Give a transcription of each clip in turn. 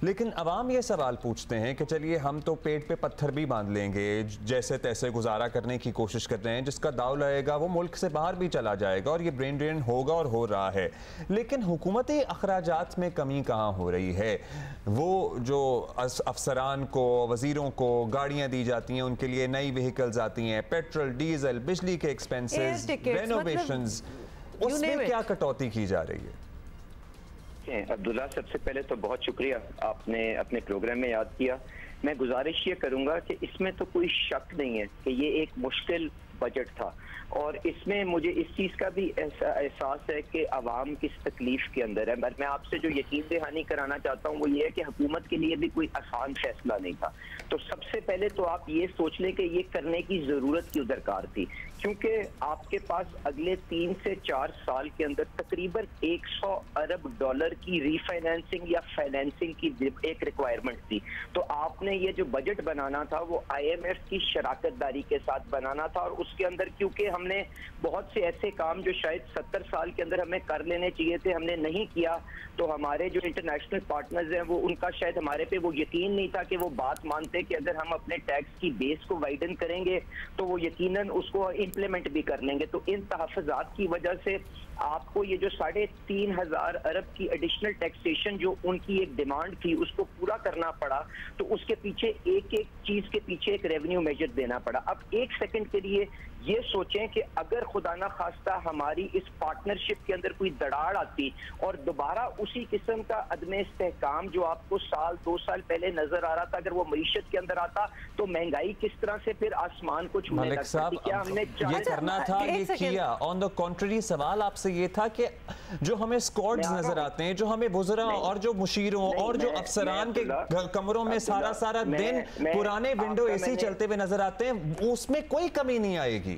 लेकिन अवाम ये सवाल पूछते हैं कि चलिए हम तो पेट पे पत्थर भी बांध लेंगे, जैसे तैसे गुजारा करने की कोशिश कर रहे हैं, जिसका दाव लगेगा वो मुल्क से बाहर भी चला जाएगा और ये ब्रेन ड्रेन होगा और हो रहा है। लेकिन हुकूमती अखराजात में कमी कहाँ हो रही है? वो जो अफसरान को, वजीरों को गाड़ियाँ दी जाती हैं, उनके लिए नई व्हीकल्स आती हैं, पेट्रोल, डीजल, बिजली के एक्सपेंसेस, रेनोवेशंस, उसमें क्या कटौती की जा रही है? अब्दुल्ला, सबसे पहले तो बहुत शुक्रिया, आपने अपने प्रोग्राम में याद किया। मैं गुजारिश ये करूंगा कि इसमें तो कोई शक नहीं है कि ये एक मुश्किल बजट था और इसमें मुझे इस चीज़ का भी एहसास है कि आवाम किस तकलीफ के अंदर है। मैं आपसे जो यकीन दहानी कराना चाहता हूँ वो ये है कि हुकूमत के लिए भी कोई आसान फैसला नहीं था। तो सबसे पहले तो आप ये सोच लें कि ये करने की ज़रूरत क्यों दरकार थी, क्योंकि आपके पास अगले 3 से 4 साल के अंदर तकरीबन 100 अरब डॉलर की रीफाइनेंसिंग या फाइनेंसिंग की एक रिक्वायरमेंट थी। तो आपने ये जो बजट बनाना था वो IMF की शराकत दारी के साथ बनाना था और उसके अंदर क्योंकि हमने बहुत से ऐसे काम जो शायद 70 साल के अंदर हमें कर लेने चाहिए थे हमने नहीं किया, तो हमारे जो इंटरनेशनल पार्टनर्स हैं वो उनका शायद हमारे पे वो यकीन नहीं था कि वो बात मानते कि अगर हम अपने टैक्स की बेस को वाइडन करेंगे तो वो यकीनन उसको इम्प्लीमेंट भी कर लेंगे। तो इन तहफ़्फ़ुज़ात की वजह से आपको ये जो 3,500 अरब की एडिशनल टैक्सेशन जो उनकी एक डिमांड थी उसको पूरा करना पड़ा। तो उसके पीछे एक एक चीज के पीछे एक रेवेन्यू मेजर देना पड़ा। अब एक सेकंड के लिए ये सोचें कि अगर खुदा ना खास्ता हमारी इस पार्टनरशिप के अंदर कोई दरार आती और दोबारा उसी किस्म का अदम इस्तेहकाम जो आपको 2 साल पहले नजर आ रहा था अगर वो मईशत के अंदर आता तो महंगाई किस तरह से फिर आसमान को छूने लगती। क्या हमने ये करना था, ये किया? ऑन द कॉन्ट्ररी सवाल आपसे ये था कि जो हमें स्क्वाड्स नजर आते हैं, जो हमें वुज़रा और जो मुशीरों और जो अफसरान के कमरों में सारा दिन पुराने विंडो एसी चलते हुए नजर आते हैं, उसमें कोई कमी नहीं आएगी।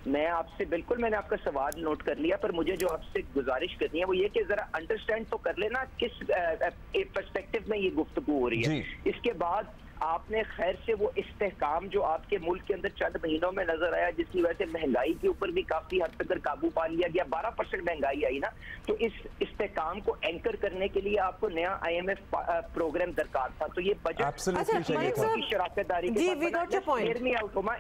मैं आपसे बिल्कुल, मैंने आपका सवाल नोट कर लिया, पर मुझे जो आपसे गुजारिश करनी है वो ये कि जरा अंडरस्टैंड तो कर लेना किस पर्सपेक्टिव में ये गुफ्तगू हो रही है। इसके बाद आपने खैर से वो इस्तेहकाम जो आपके मुल्क के अंदर चंद महीनों में नजर आया जिसकी वजह से महंगाई के ऊपर भी काफी हद तक काबू पा लिया गया, 12% महंगाई आई ना, तो इस इस्तेहकाम को एंकर करने के लिए आपको नया IMF प्रोग्राम दरकार था। तो ये बजट की शराकत दारी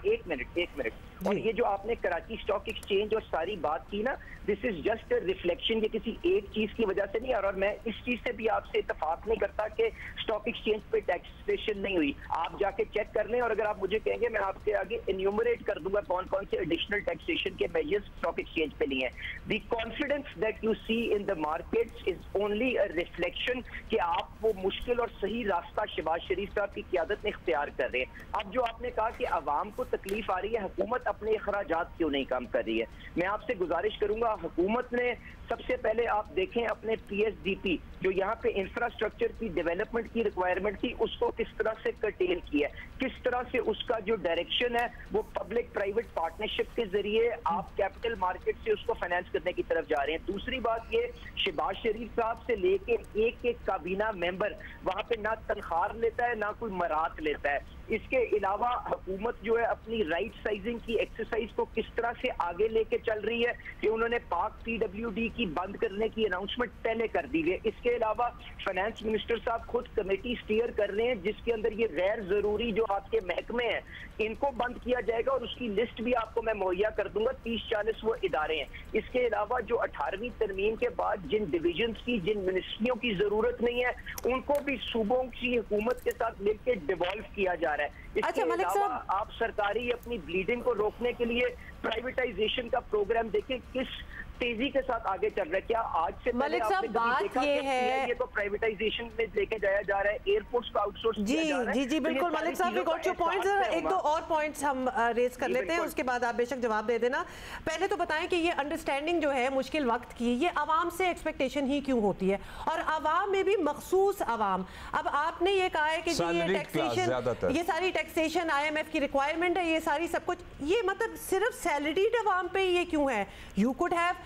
एक मिनट और ये जो आपने कराची स्टॉक एक्सचेंज और सारी बात की ना, दिस इज जस्ट रिफ्लेक्शन, ये किसी एक चीज की वजह से नहीं। और मैं इस चीज से भी आपसे इत्तेफाक नहीं करता कि स्टॉक एक्सचेंज पे टैक्सेशन नहीं हुई। आप जाके चेक कर लें और अगर आप मुझे कहेंगे मैं आपके आगे इन्यूमरेट कर दूंगा कौन कौन से एडिशनल टैक्सेशन के मेजर्स स्टॉक एक्सचेंज पे लिए हैं। The confidence that you see in the markets is only a reflection कि आप वो मुश्किल और सही रास्ता शहबाज शरीफ साहब की क़यादत में इख्तियार कर रहे हैं। अब जो आपने कहा कि आवाम को तकलीफ आ रही है, हुकूमत अपने अखराजात क्यों नहीं कम कर रही है, मैं आपसे गुजारिश करूंगा हुकूमत ने सबसे पहले आप देखें अपने PSDP जो यहाँ पे इंफ्रास्ट्रक्चर की डेवलपमेंट की रिक्वायरमेंट थी उसको किस तरह से कर्टेल किया, किस तरह से उसका जो डायरेक्शन है वो पब्लिक प्राइवेट पार्टनरशिप के जरिए आप कैपिटल मार्केट से उसको फाइनेंस करने की तरफ जा रहे हैं। दूसरी बात ये, शहबाज शरीफ साहब से लेके एक एक काबीना मेंबर वहां पे ना तनख्वाह लेता है ना कोई मरात लेता है। इसके अलावा हुकूमत जो है अपनी राइट साइजिंग की एक्सरसाइज को किस तरह से आगे लेके चल रही है कि उन्होंने पाक PWD की बंद करने की अनाउंसमेंट पहले कर दी है। इसके अलावा फाइनेंस मिनिस्टर साहब खुद कमेटी स्टीयर कर रहे हैं जिसके अंदर ये गैर जरूरी जो आपके महकमे हैं इनको बंद किया जाएगा और उसकी लिस्ट भी आपको मैं मुहैया कर दूंगा, 30-40 वो इदारे हैं। इसके अलावा जो 18वीं तरमीम के बाद जिन डिविजन की, जिन मिनिस्ट्रियों की जरूरत नहीं है उनको भी सूबों की हुकूमत के साथ मिलकर डिवॉल्व किया जा रहा है। इसके अलावा आप सरकारी अपनी ब्लीडिंग को रोकने के लिए प्राइवेटाइजेशन का प्रोग्राम देखें किस तेजी के साथ आगे चल रहा है। क्या आज से मलिक साहब बात ये है, ये तो प्राइवेटाइजेशन में लेके जाया जा रहा है, एयरपोर्ट्स को आउटसोर्स किया जा रहा है। जी बिल्कुल मलिक साहब, वी गॉट योर पॉइंट्स। एक दो और पॉइंट्स हम रेज कर लेते हैं, उसके बाद आप बेशक जवाब दे देना। पहले तो बताएं कि ये अंडरस्टैंडिंग जो है मुश्किल वक्त की, ये आवाम से एक्सपेक्टेशन ही क्यों होती है, और आवाम में भी मखसूस आवाम। अब आपने ये कहा है कि ये टैक्सेशन, ये सारी टैक्सेशन IMF की रिक्वायरमेंट है, ये सारी सब कुछ, ये मतलब सिर्फ सैलरीड आवाम पे ये क्यों है? यू कुड हैव,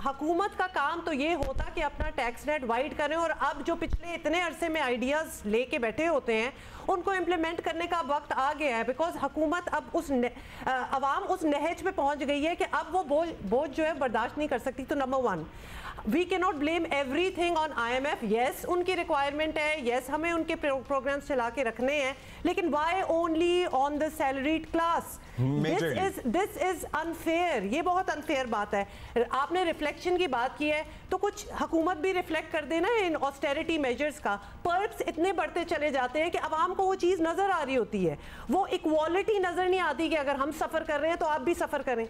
हुकूमत का काम तो ये होता कि अपना टैक्स रेट वाइड करें, और अब जो पिछले इतने अरसे में आइडियाज लेके बैठे होते हैं उनको इम्प्लीमेंट करने का वक्त आ गया है। बिकॉज हुकूमत अब अवाम उस नहज पे पहुंच गई है कि अब वो बोझ जो है बर्दाश्त नहीं कर सकती। तो number 1, we can not blame everything on IMF। Yes उनकी रिक्वायरमेंट है, यस हमें उनके प्रोग्राम्स चला के रखने हैं, लेकिन why only on the salaried class? This is unfair, ये बहुत अनफेयर बात है। आपने रिफ्लेक्शन की बात की है तो कुछ हुकूमत भी रिफ्लेक्ट कर देना इन ऑस्टेरिटी मेजर्स का। पर्क्स इतने बढ़ते चले जाते हैं कि आवाम को वो चीज नजर आ रही होती है, वो इक्वालिटी नजर नहीं आती कि अगर हम सफर कर रहे हैं तो आप भी सफर करें।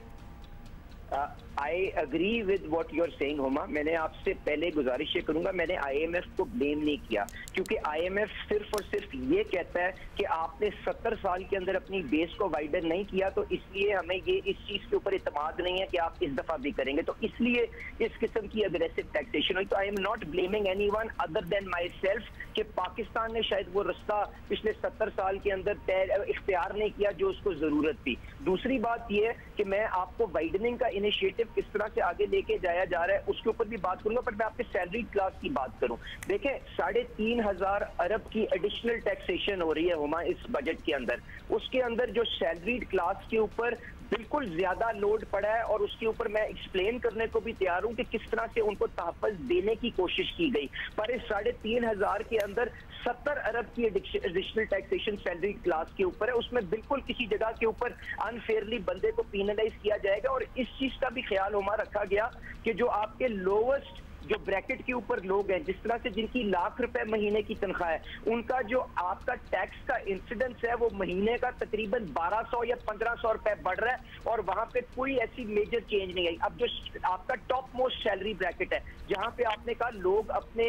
I agree with what you are saying Huma. मैंने आपसे पहले गुजारिश ये करूंगा, मैंने IMF को ब्लेम नहीं किया, क्योंकि IMF सिर्फ और सिर्फ ये कहता है कि आपने 70 साल के अंदर अपनी बेस को वाइडन नहीं किया, तो इसलिए हमें ये इस चीज के ऊपर इत्मीनाद नहीं है कि आप इस दफा भी करेंगे, तो इसलिए इस किस्म की अग्रेसिव टैक्सेशन हुई। तो I am not blaming anyone other than my self कि पाकिस्तान ने शायद वो रास्ता पिछले 70 साल के अंदर इख्तियार नहीं किया जो उसको जरूरत थी। दूसरी बात यह है कि मैं आपको वाइडनिंग का इनिशिएटिव किस तरह से आगे लेके जाया जा रहा है उसके ऊपर भी बात करूंगा, पर मैं आपके सैलरी क्लास की बात करूं। देखें 3,500 अरब की एडिशनल टैक्सेशन हो रही है हुमा इस बजट के अंदर, उसके अंदर जो सैलरीड क्लास के ऊपर बिल्कुल ज्यादा लोड पड़ा है, और उसके ऊपर मैं एक्सप्लेन करने को भी तैयार हूं कि किस तरह से उनको तहफ़्फ़ुज़ देने की कोशिश की गई। पर इस 3,500 के अंदर 70 अरब की एडिशनल टैक्सेशन सैलरी क्लास के ऊपर है, उसमें बिल्कुल किसी जगह के ऊपर अनफेयरली बंदे को पीनलाइज किया जाएगा। और इस चीज का भी ख्याल हुमा रखा गया कि जो आपके लोवेस्ट जो ब्रैकेट के ऊपर लोग हैं, जिस तरह से जिनकी लाख रुपए महीने की तनख्वाह है, उनका जो आपका टैक्स का इंसिडेंस है वो महीने का तकरीबन 1200 या 1500 रुपए बढ़ रहा है, और वहां पे कोई ऐसी मेजर चेंज नहीं आई। अब जो आपका टॉप मोस्ट सैलरी ब्रैकेट है, जहां पे आपने कहा लोग अपने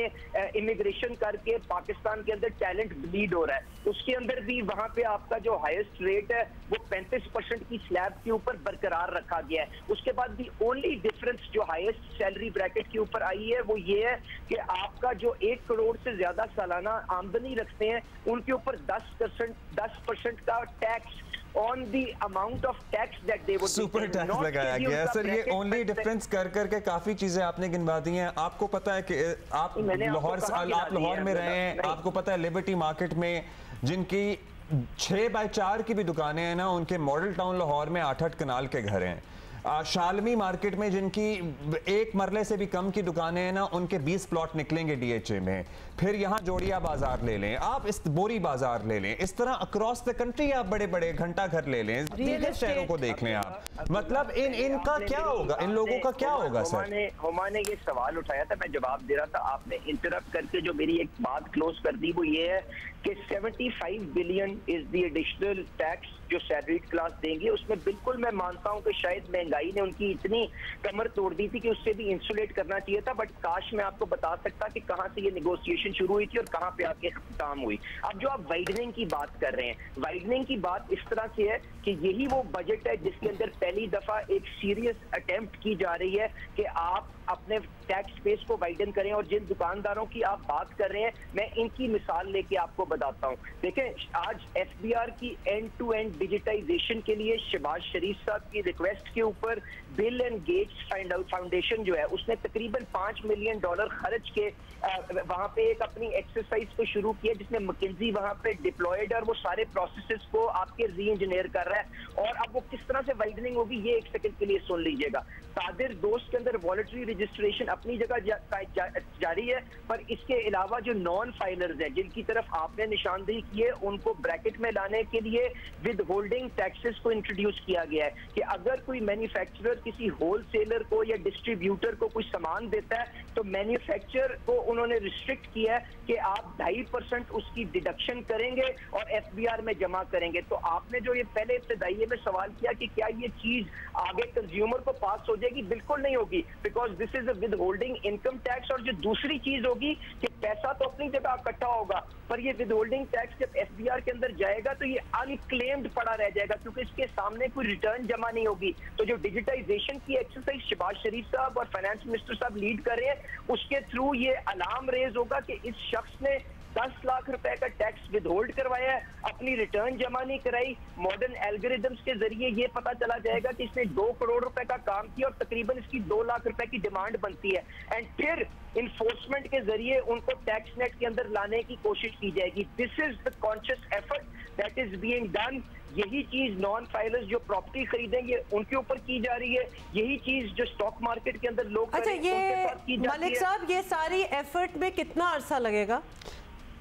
इमिग्रेशन करके पाकिस्तान के अंदर टैलेंट ब्लीड हो रहा है, उसके अंदर भी वहां पे आपका जो हाईएस्ट रेट है वो 35% की स्लैब के ऊपर बरकरार रखा गया है। उसके बाद भी ओनली डिफरेंस जो हाईएस्ट सैलरी ब्रैकेट के ऊपर आई है वो ये है कि आपका जो 1 करोड़ से ज्यादा सालाना आमदनी रखते हैं उनके ऊपर 10% का tax on the amount of tax that they would super tax लगाया गया है। सर ये ओनली डिफरेंस कर करके काफी चीजें आपने गिनवा दी हैं। आपको पता है कि आप लाहौर में रहे हैं, आपको पता है लिबर्टी मार्केट में जिनकी 6x4 की भी दुकानें हैं ना, उनके मॉडल टाउन लाहौर में 8-8 कनाल के घर हैं। शालमी मार्केट में जिनकी 1 मरले से भी कम की दुकानें हैं ना, उनके 20 प्लॉट निकलेंगे DHA में। फिर यहाँ जोड़िया बाजार ले लें आप, इस बोरी बाजार ले लें, इस तरह अक्रॉस द कंट्री आप बड़े बड़े घंटा घर ले लें, दीगर शहरों को देख लें आप। मतलब इनका क्या होगा, इन लोगों का क्या होगा? सर हुमा ने ये सवाल उठाया था, मैं जवाब दे रहा था, आपने इंटरप्ट करके जो मेरी एक बात क्लोज कर दी वो ये है कि 75 billion is the additional tax जो सैलरीड क्लास देंगे। उसमें बिल्कुल मैं मानता हूं कि शायद महंगाई ने उनकी इतनी कमर तोड़ दी थी कि उससे भी इंसुलेट करना चाहिए था, बट काश मैं आपको बता सकता कि कहां से ये नेगोशिएशन शुरू हुई थी और कहां पे आके खत्म हुई। अब जो आप वाइडनिंग की बात कर रहे हैं, वाइडनिंग की बात इस तरह से है कि यही वो बजट है जिसके अंदर पहली दफा एक सीरियस अटेम्प्ट की जा रही है कि आप अपने टैक्स बेस को वाइडन करें। और जिन दुकानदारों की आप बात कर रहे हैं, मैं इनकी मिसाल लेके आपको बताता हूं। देखें आज FBR की एंड टू एंड डिजिटाइजेशन के लिए शहबाज शरीफ साहब की रिक्वेस्ट के ऊपर बिल एंड गेट्स फाउंडेशन जो है उसने तकरीबन $5 मिलियन खर्च के वहां पे एक अपनी एक्सरसाइज को शुरू किया, जिसमें McKinsey वहां पे डिप्लॉयड और वो सारे प्रोसेसेस को आपके री इंजीनियर कर रहा है। और अब वो किस तरह से वाइडनिंग होगी ये 1 सेकंड के लिए सुन लीजिएगा। सादिर दोस्त के अंदर वॉलंटरी रजिस्ट्रेशन अपनी जगह जारी है, पर इसके अलावा जो नॉन फाइलर्स हैं जिनकी तरफ आपने निशानदेही की है, उनको ब्रैकेट में लाने के लिए विद होल्डिंग टैक्सेस को इंट्रोड्यूस किया गया है कि अगर कोई मैन्युफैक्चरर किसी होलसेलर को या डिस्ट्रीब्यूटर को कोई सामान देता है तो मैन्युफैक्चरर को उन्होंने रिस्ट्रिक्ट किया है कि आप 2.5% उसकी डिडक्शन करेंगे और FBR में जमा करेंगे। तो आपने जो ये पहले इब्तदाई में सवाल किया कि क्या ये चीज आगे कंज्यूमर को पास हो जाएगी, बिल्कुल नहीं होगी, because this is a with holding income tax. और जो दूसरी चीज होगी कि पैसा तो अपनी जगह इकट्ठा होगा, पर ये विद होल्डिंग टैक्स जब FBR के अंदर जाएगा तो ये अनक्लेम्ड पड़ा रह जाएगा, क्योंकि इसके सामने कोई रिटर्न जमा नहीं होगी। तो जो डिजिटाइजेशन की एक्सरसाइज शहबाज शरीफ साहब और फाइनेंस मिनिस्टर साहब लीड कर रहे हैं, उसके थ्रू ये अलार्म रेज होगा कि इस शख्स ने 10 लाख रुपए का टैक्स विद होल्ड करवाया है, अपनी रिटर्न जमा नहीं कराई, मॉडर्न एल्गोरिदम्स के जरिए ये पता चला जाएगा कि इसने 2 करोड़ रुपए का काम किया और तकरीबन इसकी 2 लाख रुपए की डिमांड बनती है, एंड फिर इन्फोर्समेंट के जरिए उनको टैक्स नेट के अंदर लाने की कोशिश की जाएगी। This is the conscious effort that is being done. यही चीज नॉन फाइलर्स जो प्रॉपर्टी खरीदेंगे उनके ऊपर की जा रही है, यही चीज जो स्टॉक मार्केट के अंदर लोग अच्छा, ये मलिक साहब ये सारी एफर्ट में कितना अरसा लगेगा?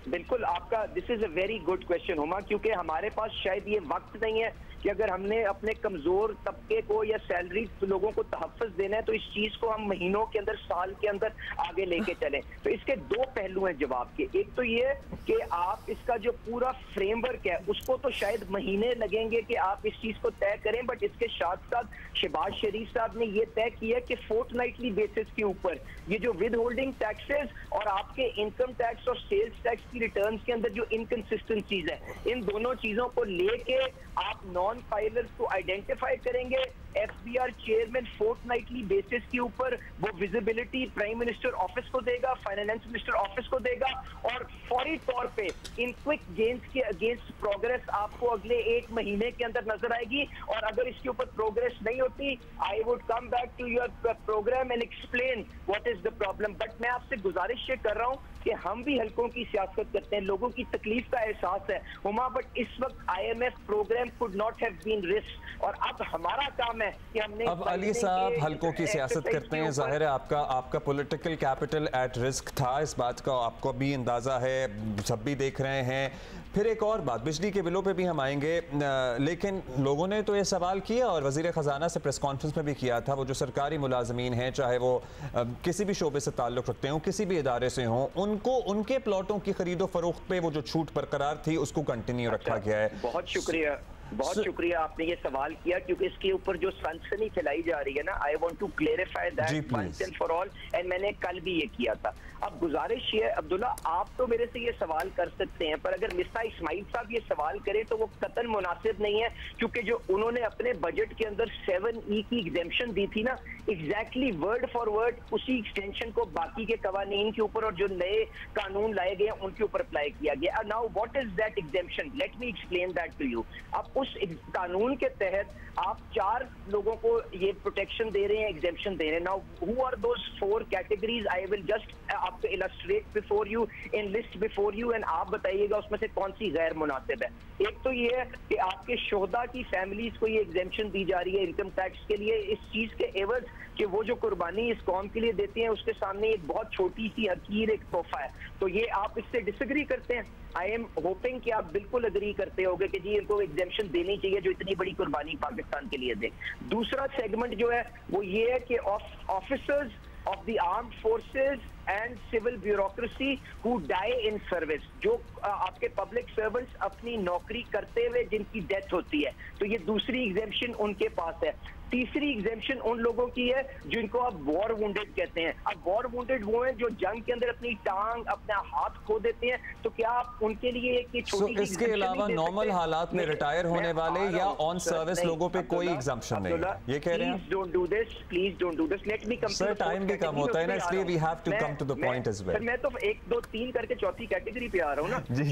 बिल्कुल आपका this is a very good question Huma, क्योंकि हमारे पास शायद ये वक्त नहीं है कि अगर हमने अपने कमजोर तबके को या सैलरी लोगों को तहफ़्फ़ुज़ देना है तो इस चीज को हम महीनों के अंदर, साल के अंदर आगे लेके चलें। तो इसके 2 पहलू हैं जवाब के। एक तो ये कि आप इसका जो पूरा फ्रेमवर्क है उसको तो शायद महीने लगेंगे कि आप इस चीज को तय करें, बट इसके साथ साथ शहबाज शरीफ साहब ने ये तय किया कि फोर्टनाइटली बेसिस के ऊपर ये जो विद होल्डिंग टैक्सेस और आपके इनकम टैक्स और सेल्स टैक्स की रिटर्न के अंदर जो इनकंसिस्टेंसीज है, इन दोनों चीजों को लेके आप नॉन फाइलर्स को आइडेंटिफाई करेंगे। एफबीआर चेयरमैन फोर्टनाइटली बेसिस के ऊपर वो विजिबिलिटी प्राइम मिनिस्टर ऑफिस को देगा, फाइनेंस मिनिस्टर ऑफिस को देगा, और फौरी तौर पे इन क्विक गेन्स के अगेंस्ट प्रोग्रेस आपको अगले 1 महीने के अंदर नजर आएगी। और अगर इसके ऊपर प्रोग्रेस नहीं होती, I would come back to your program and explain what is the problem. But मैं आपसे गुजारिश ये कर रहा हूँ कि हम भी हल्कों की सियासत करते हैं, लोगों की तकलीफ का एहसास है हुमा, बट इस वक्त IMF program could not have been risk, और अब हमारा काम है कि हमने। अब अली साहब हल्कों की सियासत करते हैं, जाहिर है आपका पॉलिटिकल कैपिटल एट रिस्क था, इस बात का आपको भी अंदाजा है, सब भी देख रहे हैं। फिर एक और बात, बिजली के बिलों पे भी हम आएंगे, लेकिन लोगों ने तो ये सवाल किया और वज़ीर ख़जाना से प्रेस कॉन्फ्रेंस में भी किया था, वो जो सरकारी मुलाजमीन हैं, चाहे वो किसी भी शोबे से ताल्लुक़ रखते हों, किसी भी इदारे से हों, उनको उनके प्लॉटों की खरीदो फरोख्त पे वो जो छूट बरकरार थी उसको कंटिन्यू रखा गया है। बहुत शुक्रिया, बहुत शुक्रिया आपने ये सवाल किया, क्योंकि इसके ऊपर जो सनसनी फैलाई जा रही है ना, I want to clarify that once and for all, and मैंने कल भी ये किया था। अब गुजारिश ये अब्दुल्ला, आप तो मेरे से ये सवाल कर सकते हैं, पर अगर मिस्टर इस्माइल साहब ये सवाल करें तो वो कतन मुनासिब नहीं है, क्योंकि जो उन्होंने अपने बजट के अंदर 7E की एग्जेम्पशन दी थी ना, एग्जैक्टली वर्ड फॉर वर्ड उसी एक्सटेंशन को बाकी के कवानीन के ऊपर और जो नए कानून लाए गए उनके ऊपर अप्लाई किया गया। Now what is that exemption, let me explain that to you. अब उस कानून के तहत आप 4 लोगों को ये प्रोटेक्शन दे रहे हैं, एग्जेम्पशन दे रहे हैं। Now who are those 4 categories, I will just आपको illustrate before you, in list before you, and आप बताइएगा उसमें से कौन सी गैर मुनासिब है। एक तो ये है कि आपके शोहदा की फैमिलीज को ये एग्जेम्पशन दी जा रही है इनकम टैक्स के लिए, इस चीज के एवज कि वो जो कुर्बानी इस कौम के लिए देते हैं उसके सामने एक बहुत छोटी सी हकीर एक तोहफा है। तो ये आप इससे डिसएग्री करते हैं? आई एम होपिंग कि आप बिल्कुल अग्री करते होंगे कि जी इनको एग्जेम्पशन देनी चाहिए जो इतनी बड़ी कुर्बानी पाकिस्तान के लिए दे। दूसरा सेगमेंट जो है वो ये है कि officers of the armed forces and civil bureaucracy who die in service, जो आपके पब्लिक सर्वेंट्स अपनी नौकरी करते हुए जिनकी डेथ होती है, तो ये दूसरी एग्जेम्पशन उनके पास है। तीसरी एग्जेम्पशन उन लोगों की है जिनको आप वॉर वुंडेड कहते हैं। अब वॉर वुंडेड वो हैं जो जंग के अंदर अपनी टांग, अपना हाथ खो देते हैं, तो क्या आप उनके लिए एक छोटी इसके अलावा नॉर्मल हालात में रिटायर होने वाले या ऑन सर्विस लोगों पे कोई एग्जम्पशन नहीं है, ये कह रहे हैं? Please don't do this, please don't do this, let me come. Sir time भी कम होता है ना, इसलिए we have to come to the point as well. मैं तो 1 2 3 करके चौथी कैटेगरी पे आ रहा हूँ ना।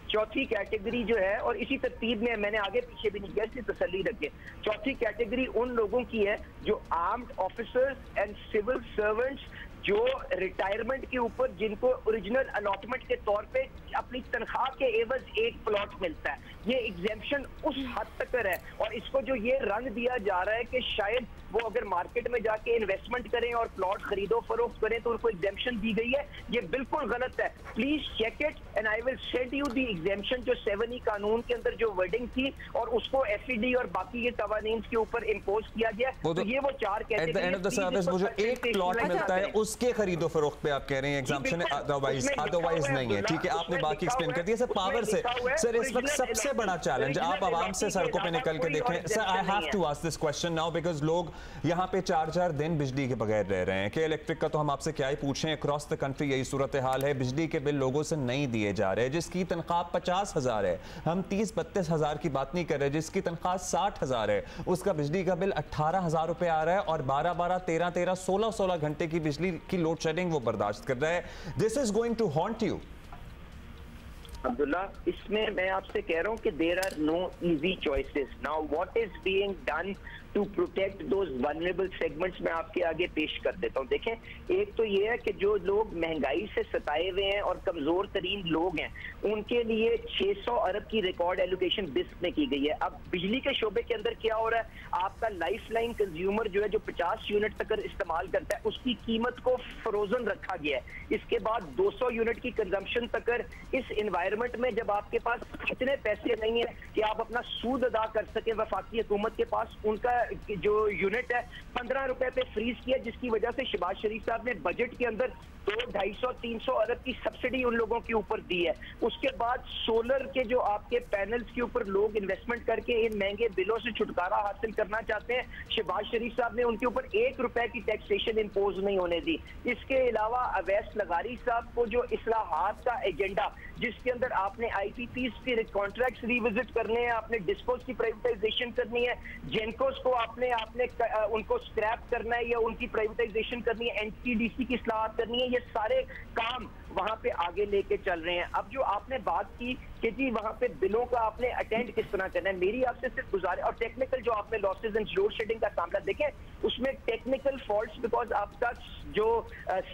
चौथी कैटेगरी जो है, और इसी तरतीब में मैंने आगे पीछे भी नहीं किया, इसलिए तसल्ली रखे। चौथी कैटेगरी उन लोगों की है जो armed officers and civil servants जो रिटायरमेंट के ऊपर जिनको ओरिजिनल अलॉटमेंट के तौर पे अपनी तनख्वाह के एवज एक प्लॉट मिलता है। ये एग्जेम्पशन उस हद तक है, और इसको जो ये रंग दिया जा रहा है कि शायद वो अगर मार्केट में जाके इन्वेस्टमेंट करें और प्लॉट खरीदो फरोख्त करें तो उनको एग्जेम्पशन दी गई है, ये बिल्कुल गलत है। Please check it and I will send you the exemption जो 7E कानून के अंदर जो वर्डिंग थी और उसको FED और बाकी के कवानीन के ऊपर इम्पोज किया गया। तो ये वो 4 at the end of the service वो जो एक प्लॉट मिलता है उसके खरीदो फरोख्त पे आप कह रहे हैं एग्जाम्पशन, अदरवाइज नहीं है। ठीक है, आपने बाकी एक्सप्लेन कर दिया। सर पावर से, सर इस वक्त सबसे बड़ा चैलेंज, आप आवाम से सड़कों पे निकल के देखें। Sir I have to ask this question now because लोग यहाँ पे 4-4 दिन बिजली के बगैर रह रहे हैं कि इलेक्ट्रिक का तो हम आपसे क्या ही पूछें, अक्रॉस द कंट्री यही सूरत हाल है। बिजली के बिल लोगों से नहीं दिए जा रहे, जिसकी तनख्वाह 50,000 है, हम 30-32 हज़ार की बात नहीं कर रहे, जिसकी तनख्वाह 60,000 है उसका बिजली का बिल 18,000 रुपए आ रहा है, और 12-12, 13-13, 16-16 घंटे की बिजली की लोड शेडिंग वो बर्दाश्त कर रहा है। This is going to haunt you. Abdullah, इसमें मैं आपसे कह रहा हूँ कि there are no easy choices. Now what is being done to protect those vulnerable segments मैं आपके आगे पेश कर देता हूँ। देखें, एक तो ये है कि जो लोग महंगाई से सताए हुए हैं और कमजोर तरीन लोग हैं, उनके लिए 600 अरब की रिकॉर्ड एलोकेशन बिस्क में की गई है। अब बिजली के शोबे के अंदर क्या हो रहा है, आपका लाइफ लाइन कंज्यूमर जो है, जो 50 यूनिट तक इस्तेमाल करता है, उसकी कीमत को फ्रोजन रखा गया है। इसके बाद 200 यूनिट की कंजम्पशन तक इस एनवायरनमेंट में जब आपके पास इतने पैसे नहीं है कि आप अपना सूद अदा कर सके, वफाकी हुकूमत के पास उनका जो यूनिट है 15 रुपए पे फ्रीज किया, जिसकी वजह से शहबाज शरीफ साहब ने बजट के अंदर 200-250-300 अरब की सब्सिडी उन लोगों के ऊपर दी है। उसके बाद सोलर के जो आपके पैनल्स के ऊपर लोग इन्वेस्टमेंट करके इन महंगे बिलों से छुटकारा हासिल करना चाहते हैं, शहबाज शरीफ साहब ने उनके ऊपर 1 रुपए की टैक्सेशन इंपोज नहीं होने दी। इसके अलावा अवैस लगारी साहब को जो इस्लाहात का एजेंडा, जिसके अंदर आपने आईपीपीज के कॉन्ट्रैक्ट्स रिविजिट करने हैं, आपने डिस्पोज की प्राइवेटाइजेशन करनी है, जेनकोस को आपने उनको स्क्रैप करना है या उनकी प्राइवेटाइजेशन करनी है, एनटीडीसी की इस्लाहात करनी है, ये सारे काम वहां पे आगे लेके चल रहे हैं। अब जो आपने बात की कि जी वहां पे बिलों का आपने अटेंड किस तरह करना है, मेरी आपसे सिर्फ गुजारिश, और टेक्निकल जो आपने लॉसेज एंड लोड शेडिंग का मामला देखें, उसमें टेक्निकल फॉल्ट्स, बिकॉज आपका जो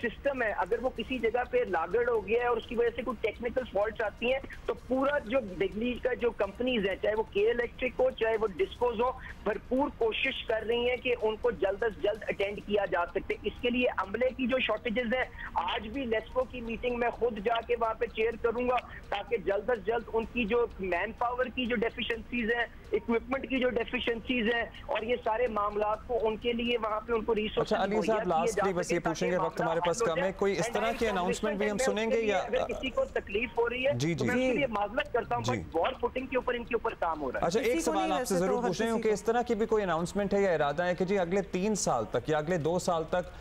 सिस्टम है अगर वो किसी जगह पे लागड़ हो गया है और उसकी वजह से कोई टेक्निकल फॉल्ट्स आती हैं, तो पूरा जो बिजली का जो कंपनीज है, चाहे वो के इलेक्ट्रिक हो चाहे वो डिस्कोज हो, भरपूर कोशिश कर रही हैं कि उनको जल्द अज जल्द अटेंड किया जा सकते। इसके लिए अमले की जो शॉर्टेजेस है, आज भी लेस्को की मीटिंग मैं खुद जाके वहां पे चेयर करूंगा ताकि जल्द अज जल्द उनकी जो मैन पावर की जो डेफिशिएंसीज हैं, इक्विपमेंट की जो डेफिशिएंसीज हैं, और ये सारे मामला को उनके लिए वहां पे उनको रिसोर्स। अच्छा अली साहब, लास्टली बस ये पूछेंगे, वक्त हमारे पास कम है, कोई इस तरह की अनाउंसमेंट भी हम सुनेंगे या अगर किसी को तकलीफ हो रही है जी, तो मैं उसके लिए माजरत करता हूं, बट वॉर फुटिंग के ऊपर इनके ऊपर काम हो रहा है। अच्छा, एक सवाल आपसे जरूर पूछ रहे हूं कि इस तरह की भी कोई अनाउंसमेंट है या इरादा है कि जी अगले 3 साल तक या अगले 2 साल तक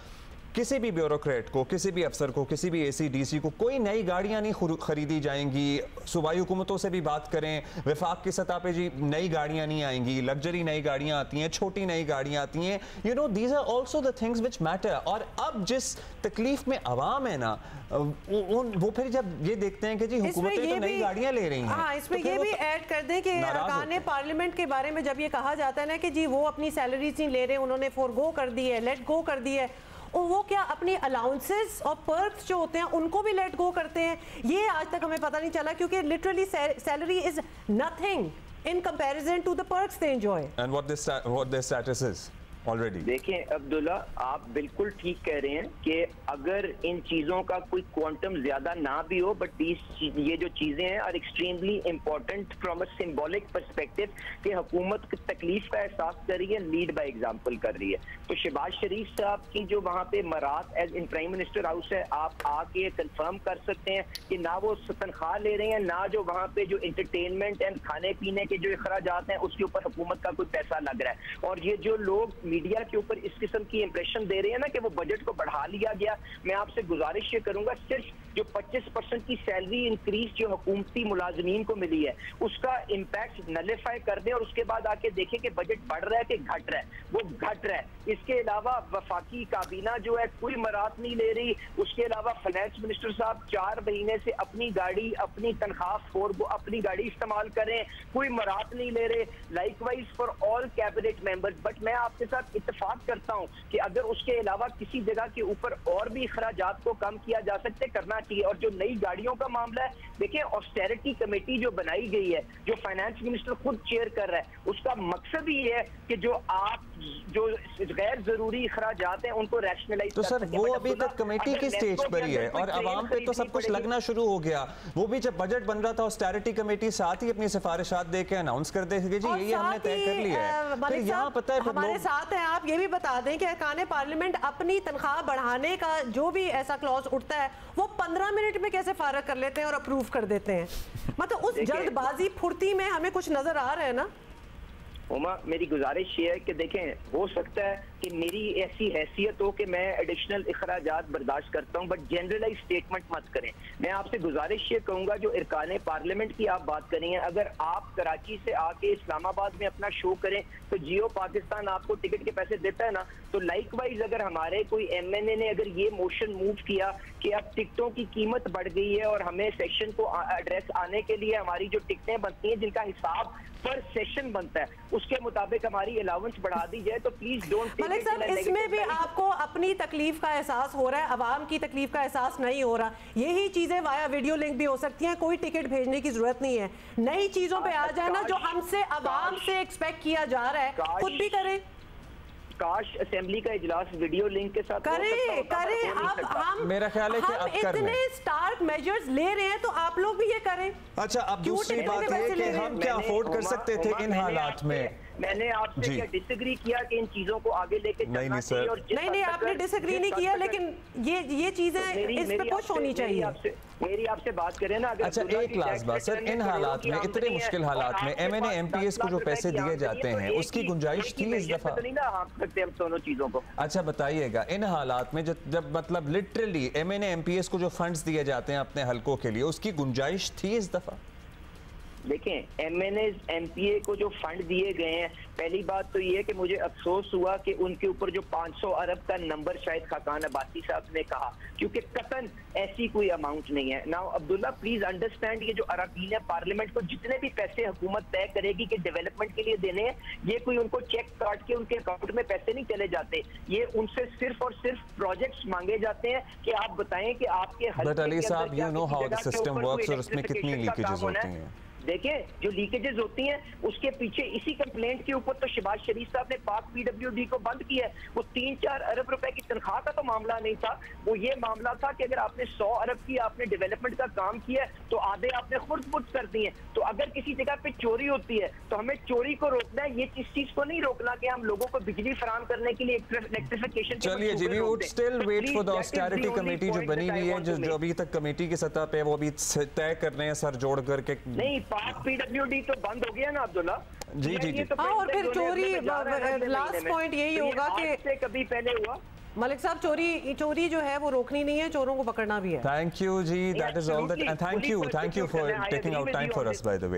किसी भी ब्यूरोक्रेट को, किसी भी अफसर को, किसी भी एसी-डीसी को कोई नई गाड़ियां नहीं खरीदी जाएंगी? सूबाई हुकूमतों से भी बात करें, वफाक की सतह पे जी नई गाड़ियां नहीं आएंगी, लग्जरी नई गाड़ियां आती हैं, छोटी नई गाड़ियां आती हैं, you know these are also the things which matter. और अब जिस तकलीफ में आवाम है ना, वो फिर जब ये देखते हैं कि जी हुकूमतें तो नई गाड़ियां ले रही हैं, हाँ, इसमें ये भी ऐड कर दें कि अरकान पार्लियामेंट के बारे में जब ये कहा जाता है ना कि जी वो अपनी सैलरीज नहीं ले रहे, उन्होंने फोरगो कर दी है, लेट गो कर दी है, और वो क्या अपनी अलाउंसेस और पर्क्स जो होते हैं उनको भी लेट गो करते हैं, ये आज तक हमें पता नहीं चला, क्योंकि literally salary is nothing in comparison to the perks they enjoy. And what their status is already. देखिए अब्दुल्ला, आप बिल्कुल ठीक कह रहे हैं कि अगर इन चीजों का कोई क्वांटम ज्यादा ना भी हो, बट ये जो चीजें हैं are extremely important from a symbolic perspective कि हुकूमत की तकलीफ का एहसास कर रही है, लीड बाय एग्जांपल कर रही है। तो शहबाज शरीफ साहब की जो वहां पे मरात as in prime minister house है, आप आके कंफर्म कर सकते हैं कि ना वो तनख्वाह ले रहे हैं, ना जो वहां पे जो एंटरटेनमेंट एंड खाने पीने के जो अखराजात हैं उसके ऊपर हुकूमत का कोई पैसा लग रहा है। और ये जो लोग मीडिया के ऊपर इस किस्म की इंप्रेशन दे रहे हैं ना कि वो बजट को बढ़ा लिया गया, मैं आपसे गुजारिश ये करूंगा, सिर्फ जो 25% की सैलरी इंक्रीज जो हुकूमती मुलाजमीन को मिली है उसका इम्पैक्ट नलिफाई कर दें और उसके बाद आके देखें कि बजट बढ़ रहा है कि घट रहा है। वो घट रहा है। इसके अलावा वफाकी काबीना जो है कोई मरात नहीं ले रही। उसके अलावा फाइनेंस मिनिस्टर साहब 4 महीने से अपनी गाड़ी, अपनी तनख्वाह अपनी गाड़ी इस्तेमाल करें, कोई मरात नहीं ले रहे। Likewise for all cabinet members. But मैं आपके साथ इत्तेफाक करता हूं कि अगर उसके अलावा किसी जगह के ऊपर और भी अखराजात को कम किया जा सकते, करना चाहिए। और जो नई गाड़ियों का मामला है, देखिए ऑस्टेरिटी कमेटी जो बनाई गई है, जो फाइनेंस मिनिस्टर खुद चेयर कर रहा है, उसका मकसद ही है कि जो गैर जरूरी अखराजात हैं उनको रैशनलाइज। तो सर वो अभी तक कमेटी की स्टेज पर ही है और आवाम पे तो सब कुछ लगना शुरू हो गया। वो भी जब बजट बन रहा था ऑस्टेरिटी कमेटी साथ ही अपनी सिफारिशात दे के अनाउंस कर दे जी ये हमने तय कर लिया है। फिर यहाँ पता है हमारे साथ हैं, आप ये भी बता दें कि अरकान पार्लियामेंट अपनी तनख्वाह बढ़ाने का जो भी ऐसा क्लॉज उठता है वो 15 मिनट में कैसे फारग कर लेते हैं और अप्रूव कर देते हैं। मतलब उस जल्दबाजी फुर्ती में हमें कुछ नजर आ रहा है ना। उमा, मेरी गुजारिश ये है कि देखें, हो सकता है कि मेरी ऐसी हैसियत हो कि मैं एडिशनल अखराजात बर्दाश्त करता हूं, बट जनरलाइज स्टेटमेंट मत करें। मैं आपसे गुजारिश ये कहूंगा, जो अरकान पार्लियामेंट की आप बात करें, अगर आप कराची से आके इस्लामाबाद में अपना शो करें तो जियो पाकिस्तान आपको टिकट के पैसे देता है ना, तो लाइकवाइज अगर हमारे कोई MNA ने अगर ये मोशन मूव किया कि अब टिकटों की कीमत बढ़ गई है और हमें सेशन को एड्रेस आने के लिए हमारी जो टिकटें बनती हैं जिनका हिसाब पर सेशन बनता है उसके मुताबिक हमारी अलाउंस बढ़ा दी जाए तो प्लीज डोंट। मलिक साहब, इसमें भी आपको अपनी तकलीफ का एहसास हो रहा है, अवाम की तकलीफ का एहसास नहीं हो रहा। यही चीजें वाया वीडियो लिंक भी हो सकती हैं, कोई टिकट भेजने की जरूरत नहीं है। नई चीजों पे आ जाए ना, जो हमसे अवाम से एक्सपेक्ट किया जा रहा है खुद भी करें। काश असेंबली का इजलास वीडियो लिंक के साथ करें। अब हम मेरा ख्याल है कि अब इतने स्टार्क मेजर्स ले रहे हैं तो आप लोग भी ये करें। अच्छा, अब दूसरी बात है कि हम क्या अफोर्ड कर सकते थे इन हालात में। मैंने आपसे क्या डिसएग्री किया कि इन चीजों को आगे लेके नहीं सर, नहीं आपने डिसएग्री नहीं किया, लेकिन ये चीजें इस पे पुश होनी चाहिए। मेरी आपसे बात करें ना। अच्छा, एक लास्ट बात सर, इन हालात में, इतने मुश्किल हालात में MNA MPS को जो पैसे दिए जाते हैं उसकी गुंजाइश थी इस दफा? नहीं ना हाँ सकते हम दोनों चीजों को। अच्छा बताइएगा, इन हालात में जब मतलब लिटरली MNA MPS को जो फंड्स दिए जाते हैं अपने हलकों के लिए, उसकी गुंजाइश थी इस दफा? देखें, MNA MPA को जो फंड दिए गए हैं, पहली बात तो ये है कि मुझे अफसोस हुआ कि उनके ऊपर जो 500 अरब का नंबर शायद खाकान अब्बासी साहब ने कहा, क्योंकि कतन ऐसी कोई अमाउंट नहीं है। नाउ अब्दुल्ला प्लीज अंडरस्टैंड, ये जो अरकान है पार्लियामेंट को जितने भी पैसे हुकूमत तय करेगी कि डेवलपमेंट के लिए देने हैं, ये कोई उनको चेक काट के उनके अकाउंट में पैसे नहीं चले जाते। ये उनसे सिर्फ और सिर्फ प्रोजेक्ट्स मांगे जाते हैं कि आप बताएं कि आपके अली साहब, you know how the system works और उसमें कितनी लीकेजेस होती हैं। देखिए, जो लीकेजेस होती हैं उसके पीछे इसी कंप्लेंट के ऊपर तो शहबाज शरीफ साहब ने पाक PWD को बंद किया है। वो 3-4 अरब रुपए की तनख्वाह का तो मामला नहीं था, वो ये मामला था कि अगर आपने 100 अरब की आपने डेवलपमेंट का काम किया है तो आधे आपने खुद कर दिए। तो अगर किसी जगह पे चोरी होती है तो हमें चोरी को रोकना है, ये इस चीज को नहीं रोकना कि हम लोगों को बिजली फराहम करने के लिए इलेक्ट्रिफिकेशन। चलिए जी, we would still wait for the austerity committee जो बनी हुई है, जो अभी तक कमेटी की सतह पे वो भी तय कर रहे हैं सर जोड़ करके। नहीं, पाक PWD तो बंद हो गया ना अब्दुल्ला जी जी जी। तो और फिर चोरी, लास्ट पॉइंट यही होगा कि कभी पहले हुआ मलिक साहब, चोरी जो है वो रोकनी नहीं है, चोरों को पकड़ना भी है। Thank you ji, that is all that, and thank you for taking out time for us by the way.